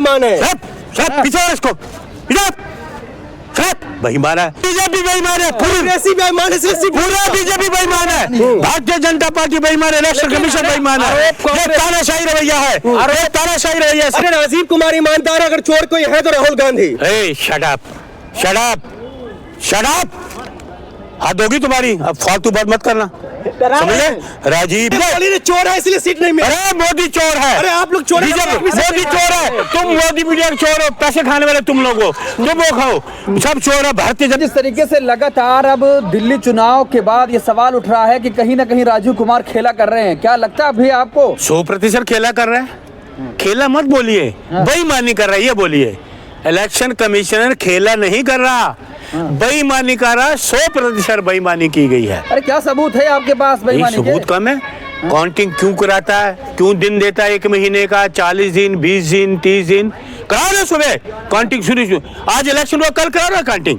बेईमान है। सब पीछे इसको बेईमान है, बीजेपी बेईमान है, पूरा बीजेपी बेईमान है, भारतीय जनता पार्टी बेईमान है, इलेक्शन कमीशन बेईमान है, ये तानाशाही रवैया है, अरे तानाशाही रवैया। अरे राजीव कुमार ईमानदार, अगर चोर कोई है तो राहुल गांधी। शट अप, हाथ होगी तुम्हारी, अब फालतू बात मत करना, समझे? राजीव चोर है इसलिए सीट नहीं मिली। अरे मोदी चोर है, अरे आप लोग चोर, मोदी चोर है, तुम मोदी मीडिया के चोर हो, पैसे खाने वाले तुम लोग हो, तुम वो खाओ, सब चोर है भारतीय जनता। जिस तरीके से लगातार अब दिल्ली चुनाव के बाद ये सवाल उठ रहा है कि कहीं ना कहीं राजीव कुमार खेला कर रहे हैं, क्या लगता है अभी आपको? 100% खेला कर रहा है, खेला मत बोलिए, बेईमानी कर रहा है ये बोलिए। इलेक्शन कमिश्नर खेला नहीं कर रहा, बेईमानी कर रहा, 100% बेईमानी की गई है। अरे क्या सबूत है आपके पास बेईमानी के? सबूत कम है, काउंटिंग क्यों कराता है, क्यों दिन देता है, 1 महीने का 40 दिन 20 दिन 30 दिन करा रहे, सुबह काउंटिंग शुरू, आज इलेक्शन हुआ कल करा रहा काउंटिंग,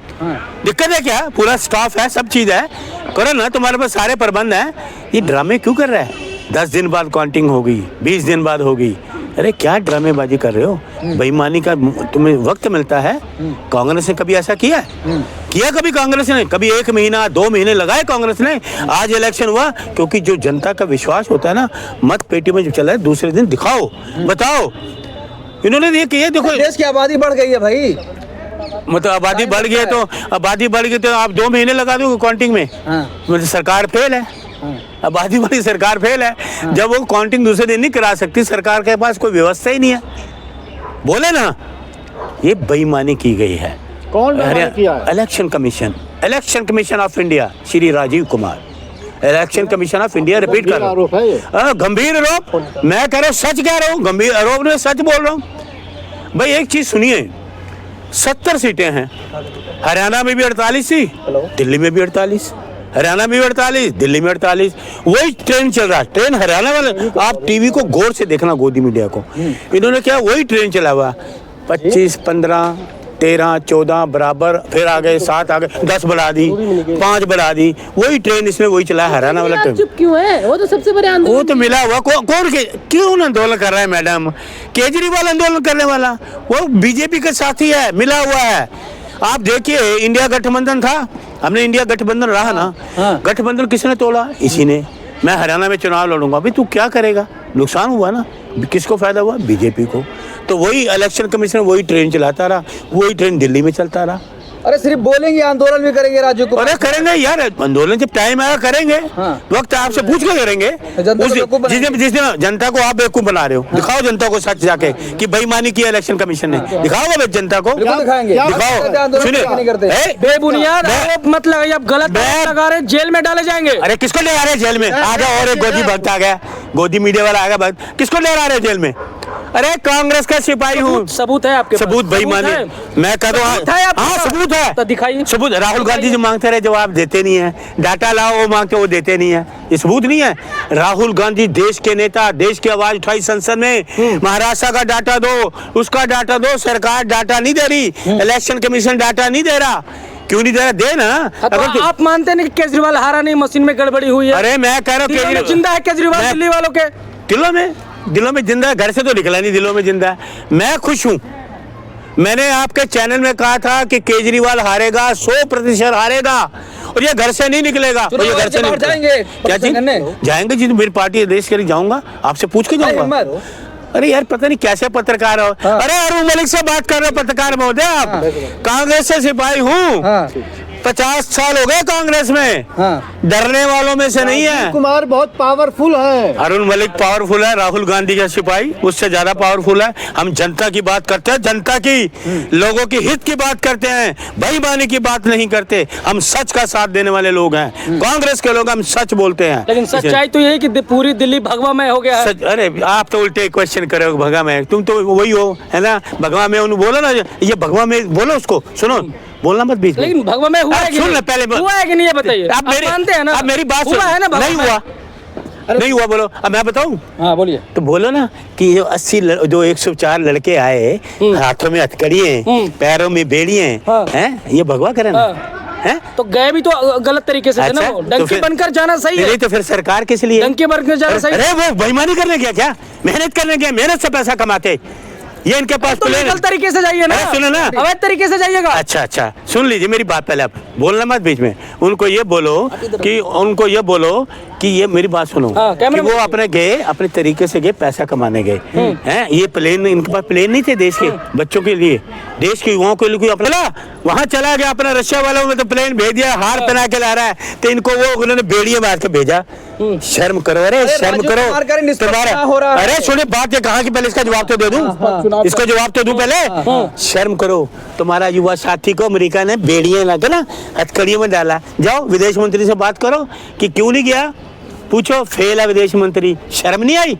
दिक्कत है क्या? पूरा स्टाफ है, सब चीज है, करो ना, तुम्हारे पास सारे प्रबंध है, ये ड्रामे क्यों कर रहा है? 10 दिन बाद काउंटिंग होगी, 20 दिन बाद होगी, अरे क्या ड्रामेबाजी कर रहे हो? बेईमानी का तुम्हें वक्त मिलता है? कांग्रेस ने कभी ऐसा किया है? किया कभी कांग्रेस ने? कभी 1 महीना 2 महीने लगाए कांग्रेस ने? आज इलेक्शन हुआ क्योंकि जो जनता का विश्वास होता है ना, मत पेटी में जो चला है, दूसरे दिन दिखाओ, बताओ, इन्होंने ये किया। देखो देश की आबादी बढ़ गई है भाई, मतलब आबादी बढ़ गई तो आप 2 महीने लगा दो काउंटिंग में, मतलब सरकार फेल है, आबादी वाली सरकार फेल है। जब वो काउंटिंग दूसरे दिन नहीं करा सकती, सरकार के पास कोई व्यवस्था ही नहीं है, बोले ना, ये बेईमानी की गई है। कौन किया है? Election commission of India, Shri Rajiv Kumar, election commission of India, repeat कर रहा हूँ, गंभीर आरोप, मैं कह रहा हूँ, सच कह रहा हूँ, गंभीर आरोप में सच बोल रहा हूँ भाई। एक चीज सुनिए, 70 सीटें हैं, हरियाणा में भी 48 थी, दिल्ली में भी 48, हरियाणा में 48, दिल्ली में 48, वही ट्रेन चल रहा है। ट्रेन हरियाणा वाले, आप टीवी को गौर से देखना, गोदी मीडिया को, इन्होंने क्या वही ट्रेन चला हुआ, 25 15 13 14 बराबर, फिर आ गए 7 आ गए, 10 बढ़ा दी, 5 बढ़ा दी, वही ट्रेन इसमें वही चला है, हरियाणा वाला ट्रेन। चुप क्यों है? वो तो सबसे बड़े आंदोलन, वो तो मिला हुआ, कौन क्यों आंदोलन कर रहा है मैडम? केजरीवाल आंदोलन करने वाला, वो बीजेपी के साथी है, मिला हुआ है। आप देखिए, इंडिया गठबंधन था, हमने इंडिया गठबंधन रहा ना, गठबंधन किसने तोड़ा? इसी ने। मैं हरियाणा में चुनाव लड़ूंगा, भाई तू क्या करेगा? नुकसान हुआ ना, किसको फायदा हुआ? बीजेपी को। तो वही इलेक्शन कमीशन वही ट्रेन चलाता रहा, वही ट्रेन दिल्ली में चलता रहा। अरे सिर्फ बोलेंगे, आंदोलन भी करेंगे राजीव कुमार? अरे करेंगे यार, आंदोलन जब टाइम आएगा करेंगे, वक्त आपसे पूछ के करेंगे। जिस दिन जनता को आप बेवकूफ बना रहे हो, दिखाओ जनता को सच जाके कि बेईमानी की इलेक्शन कमीशन ने, दिखाओ जनता को, दिखाओ। सुनिए, बेबुनियाद आरोप मत लगाइए, आप गलत लगा रहे, जेल में डाले जाएंगे। अरे किसको ले आ रहे जेल में? आ जाओ, और एक गोदी भक्त आ गया, गोदी मीडिया वाला आ गया, किसको ले आ रहे जेल में? अरे कांग्रेस का सिपाही हूँ। सबूत है आपके? सबूत बेईमानी, मैं कह दूं, हाँ सबूत है, तो दिखाइए सबूत। राहुल गांधी जो मांगते रहे जवाब देते नहीं है, डाटा लाओ वो मांगते वो देते नहीं है, ये सबूत नहीं है? राहुल गांधी देश के नेता, देश की आवाज उठाई संसद में, महाराष्ट्र का डाटा दो, उसका डाटा दो, सरकार डाटा नहीं दे रही, इलेक्शन कमीशन डाटा नहीं दे रहा, क्यों नहीं दे रहा? दे ना। तो आप मानते नहीं कि केजरीवाल हारा नहीं, मशीन में गड़बड़ी हुई है? अरे मैं कह रहा हूँ जिंदा है केजरीवाल, दिल्ली वालों के दिलों में जिंदा है, घर से तो निकला नहीं, दिलों में जिंदा है। मैं खुश हूँ, मैंने आपके चैनल में कहा था कि केजरीवाल हारेगा, 100% हारेगा, और ये घर से नहीं निकलेगा। तो ये घर से नहीं जाएंगे, क्या जाएंगे जी? मेरी पार्टी देश के लिए जाऊंगा, आपसे पूछ के जाऊंगा। अरे यार पता नहीं कैसे पत्रकार हो। अरे अरुण मलिक से बात कर रहे हो पत्रकार महोदय, आप कांग्रेस से सिपाही हूँ, 50 साल हो गए कांग्रेस में, डरने वालों में से नहीं है। कुमार बहुत पावरफुल है, अरुण मलिक पावरफुल है, राहुल गांधी का सिपाही उससे ज्यादा पावरफुल है। हम जनता की बात करते हैं, जनता की, लोगों की हित की बात करते हैं, बेईमानी की बात नहीं करते। हम सच का साथ देने वाले लोग हैं, कांग्रेस के लोग, हम सच बोलते हैं। लेकिन सच्चाई तो यही कि पूरी दिल्ली भगवामय हो गया है। अरे आप तो उल्टे क्वेश्चन करे हो, भगवामय, तुम तो वही हो, है ना? भगवामय उन्होंने बोला ना, ये भगवामय बोलो, उसको सुनो, बोलना मत बीच में। लेकिन भगवान में हुआ है कि सुन पहले हुआ है कि नहीं, ये बताइए। आप मानते हैं ना? आप मेरी बात हुआ है ना? नहीं हुआ, नहीं हुआ, बोलो। अब मैं बताऊं? हाँ बोलिए। तो बोलो ना कि 104 लड़के आए, हाथों में हथकड़ियां, पैरों में बेड़ियां, हैं, ये भगवा करे ना? है? तो गए भी तो गलत तरीके से, अच्छा, ना, डंकी बनकर जाना सही है। नहीं तो फिर सरकार किस लिए डंकी बनकर जाना सही? अरे वो बेईमानी करने गया क्या? मेहनत करने गया, मेहनत से पैसा कमाते, ये इनके पास तो प्लेन लीगल तरीके से जाइए ना, अरे सुनो ना। अवैध तरीके से जाइएगा। अच्छा अच्छा सुन लीजिए मेरी बात, पहले आप बोलना मत बीच में। उनको ये बोलो कि ये मेरी बात सुनो हाँ, कि कैमरे वो में। अपने गए, अपने तरीके से गए, पैसा कमाने गए हैं। ये प्लेन, इनके पास प्लेन नहीं थे देश के बच्चों के लिए, देश के युवाओं के लिए कोई अपना वहां चला गया, अपना रशिया वालों ने तो प्लेन भेज दिया, हार पहना के ला रहा है, तो इनको वो उन्होंने बेड़ियां मार के भेजा। शर्म करो, अरे शर्म राजू करो कुमार का निष्पक्ष तुम्हारा। चुनाव हो रहा है। अरे सुनिए बात ये कहा कि पहले इसका जवाब तो दे दूं, इसको जवाब तो दूं पहले। शर्म करो, तुम्हारा युवा साथी को अमेरिका ने बेड़ियां लगा ना हथकड़ियों में डाला। जाओ विदेश मंत्री से बात करो कि क्यों नहीं गया, पूछो। फेल है विदेश मंत्री, शर्म नहीं आई?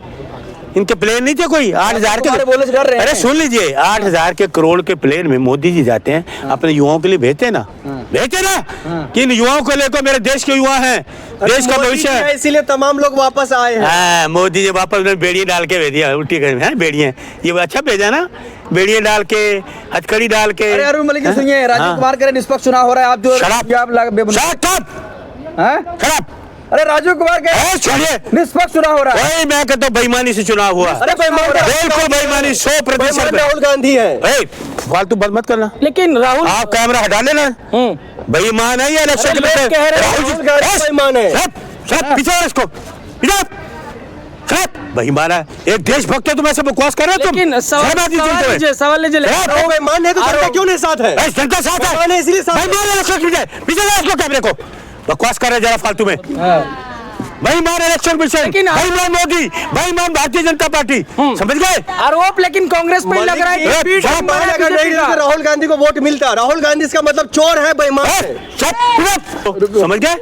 इनके प्लेन नहीं थे कोई 8,000 के, तुम्हारे बोलने से डर रहे हैं। अरे सुन लीजिए 8,000 के करोड़ के प्लेन में मोदी जी जाते हैं, अपने युवाओं के लिए भेजते ना, भेजते ना कि इन युवाओं को लेकर, मेरे देश के युवा हैं, देश का भविष्य है। इसीलिए तमाम लोग वापस आए हैं। हाँ, मोदी जी वापस उन्होंने बेड़ियां डाल के भेज दिया, उल्टी कर हैं बेड़ियां, ये अच्छा भेजा ना, बेड़ियां डाल के, हथकड़ी डाल के। अरे अरुण मलिक जी सुनिए, राजीव कुमार कह रहे निष्पक्ष चुनाव हो रहा है, आप जो शराब हैं? खराब, अरे राजीव कुमार कह रहे छोड़िए, निष्पक्ष चुनाव हो रहा है। वही मैं कहता हूँ बेईमानी से चुनाव हुआ। अरे बेईमान बिल्कुल बेईमानी 100%। राहुल गांधी है। फालतू बात मत करना, लेकिन राहुल आप कैमरा हटा लेना। बेईमान है ये इलेक्शन अरे के लोग कह रहे हैं राहुल जी राहुल गांधी बेईमान है। पीछे वाले इसको बेईमान है, एक देशभक्त है, तुम ऐसे बकवास कर रहे हो तुम। लेकिन सवाल लीजिए वो बेईमान है तो जनता क्यों नहीं साथ है? जनता साथ है, बेईमान है इसलिए साथ है। बेईमान है, पीछे वाले इसको कैमरे को बकवास कर रहे जरा फालतू में। बेईमान इलेक्शन मिशन, लेकिन बेईमान मोदी, बेईमान भारतीय जनता पार्टी, समझ गए? आरोप लेकिन कांग्रेस पे लग रहा है कि बीट मलिक जी, हमारा बेईमान अगर नहीं बीजेपी तो का। राहुल गांधी को वोट मिलता। राहुल गांधी इसका मतलब चोर है, बेईमान है। समझ गए?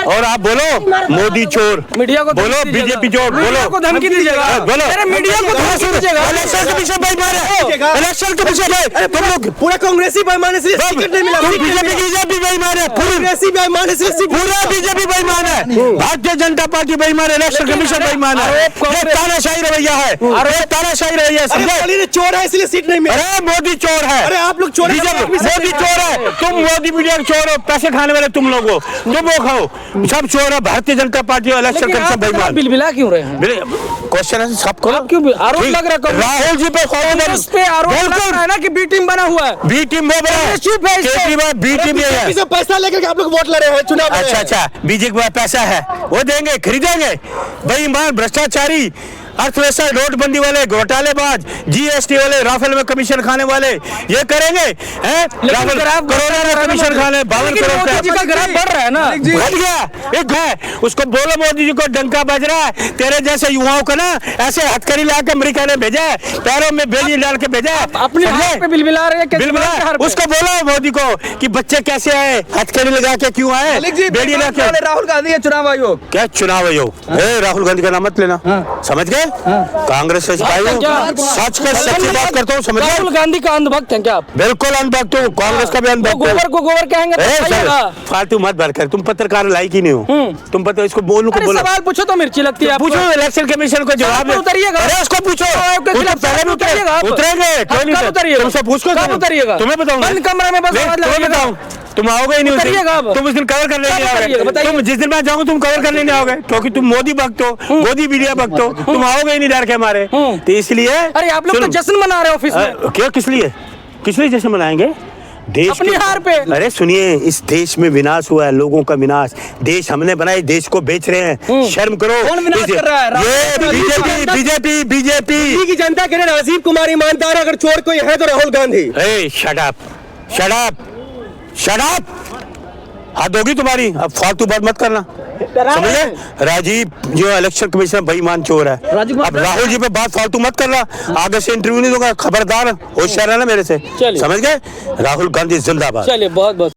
और आप बोलो मोदी चोर, मीडिया को बोलो धमकी दीजिएगा। बीजेपी चोर, मीडिया बोलो को धमकी दीजिएगा। बोलो। अरे मीडिया को धमकी दीजिएगा। इलेक्शन कमीशन बेईमान है, इलेक्शन कमीशन है, तुम लोग पूरा कांग्रेसी बेईमान है इसलिए टिकट नहीं मिला। तुम बीजेपी बेईमान है, कांग्रेसी बेईमान है इसलिए पूरा बीजेपी बेईमान है, भारतीय जनता पार्टी बेईमान है, इलेक्शन कमीशन बेईमान है। ये तानाशाही रवैया है, अरे तानाशाही रवैया है, समझे? अरे चोर है इसलिए सीट नहीं मिली। अरे मोदी चोर है, अरे आप लोग चोर हैं। बीजेपी मोदी चोर है, तुम मोदी मीडिया के चोर हो, पैसे खाने वाले तुम लोग हो, तुम वो खाओ, सब चोर है, भारतीय जनता पार्टी और इलेक्शन लेकिन कमीशन आप बेईमान। बिलबिला क्यों रहे हैं? क्वेश्चन है सब करो, आप क्यों आरोप ठीक, लग रहा है? राहुल जी पे कांग्रेस पे आरोप लग रहा है ना कि बी टीम बना हुआ है। बी टीम में बना है, चुप है इससे। केजरीवाल बी टीम में है। बीजेपी से पैसा लेकर के आप लोग वोट लड़े हैं चुनाव में। अच्छा बीजेपी के पास पैसा है, वो देंगे, खरीदेंगे। बेईमान, भ्रष्टाचारी, अर्थव्यवस्था, नोटबंदी वाले, घोटालेबाज, जीएसटी वाले, राफेल में कमीशन खाने वाले, ये करेंगे हैं? राफेल कोरोना में कमीशन खाने 52 करोड़ मोदी जी का ग्राफ बढ़ रहा है ना। बढ़ गया, एक है, उसको बोलो मोदी जी को डंका बज रहा है, तेरे जैसे युवाओं को ना ऐसे हथकड़ी ला के अमेरिका ने भेजा है, पैरों में बेली डाल के भेजा है, अपने हाथ पे बिलबिला रहे हैं बिलबिला। उसको बोलो मोदी को कि बच्चे कैसे आए, हथकड़ी लगा के क्यों आए, बेड़ी ला के। राहुल गांधी है चुनाव आयोग। क्या चुनाव आयोग? राहुल गांधी का नाम मत लेना, समझ गए? कांग्रेस से सच का सच्ची बात करता हूँ, समझ राहुल गए? गांधी का अंधभक्त हैं क्या आप? बिल्कुल अंधभक्त हूँ, कांग्रेस का भी वो अंधभक्त हूँ। गोबर को गोबर कहेंगे तो ए, खाइएगा। फालतू मत भर कर, तुम पत्रकार लायक ही नहीं हो, तुम पता इसको बोलो को अरे बोलो, सवाल पूछो तो मिर्ची लगती है आपको। पूछो इलेक्शन कमीशन को जवाब कब उतरिएगा? अरे उसको पूछो, पहले भी उतरिएगा आप? उतरेंगे, कब उतरिएगा? तुमसे पूछ कब उतरिएगा? तुम्हें बताऊंगा, बंद कमरे में बस आवाज तुम्हें लगाइएगा। बताऊं, तुम आओगे ही नहीं उस दिन। उतरिएगा अब? तुम उस दिन कवर करने नहीं कब उतरिएगा? आओगे, बताइए। तुम जिस दिन मैं जाऊंगा तुम कवर करने नहीं आओगे, क्योंकि तुम मोदी भक्त हो, मोदी मीडिया भक्त हो, तुम आओगे ही नहीं डर के हमारे, तो इसलिए। अरे आप लोग तो जश्न मना रहे हो ऑफिस में। क्यों, किस लिए जश्न मनाएंगे? देश अपनी के- हार पे। अरे सुनिए, इस देश में विनाश हुआ है, लोगों का विनाश, देश हमने बनाए, देश को बेच रहे हैं, शर्म करो। कौन विनाश कर रहा है? ये बीजेपी दिल्ली की जनता कह रहे राजीव कुमार ईमानदार, अगर चोर कोई है तो राहुल गांधी। शट अप, हाथ होगी तुम्हारी, अब फालतू बात मत करना, समझे? राजीव जो इलेक्शन कमीशन बेईमान चोर है, अब राहुल जी पे बात फालतू मत करना, आगे से इंटरव्यू नहीं दूंगा, खबरदार, होशियार रहना मेरे से, चलिए। समझ गए? राहुल गांधी जिंदाबाद। चलिए बहुत बहुत